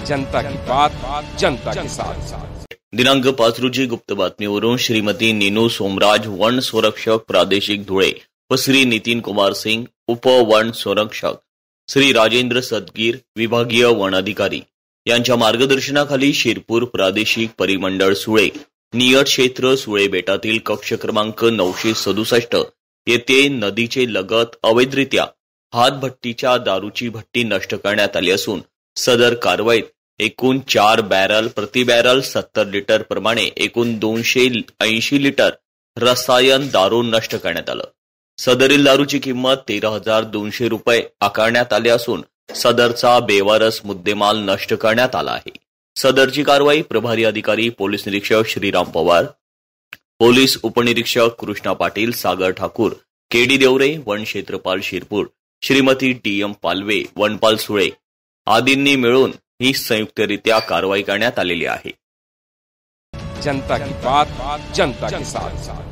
जनता की बात जनता के साथ। दिनांक 5 रोजी गुप्त बातमीवरून श्रीमती नीनू सोमराज वन संरक्षक प्रादेशिक धुळे व श्री नितीन कुमार सिंग उप वन संरक्षक, श्री राजेंद्र सदगीर विभागीय वन अधिकारी यांच्या मार्गदर्शनाखाली शिरपूर प्रादेशिक परिमंडळ सुळे नियत क्षेत्र सुळे बेटातील कक्ष क्रमांक 967 येथे नदीचे लगत अवैधरित्या हातभट्टीच्या दारूची भट्टी नष्ट करण्यात आली असून सदर कारवाईत एकूण 4 बॅरल प्रति बॅरल 70 लिटर प्रमाणे एकूण 280 लिटर रसायन दारू नष्ट करण्यात आलं। सदरील दारूची किंमत 13,200 रुपये आकारण्यात आली असून सदरचा बेवारस मुद्देमाल नष्ट करण्यात आला आहे। सदरची कारवाई प्रभारी अधिकारी पोलीस निरीक्षक श्रीराम पवार, पोलीस उपनिरीक्षक कृष्णा पाटील, सागर ठाकूर, केडी देवरे वन क्षेत्रपाल शिरपूर, श्रीमती DM पालवे वनपाल सुळे आदींनी मिळून ही संयुक्तरित्या कारवाई करण्यात आलेली आहे। जनता की बात जनता के साथ।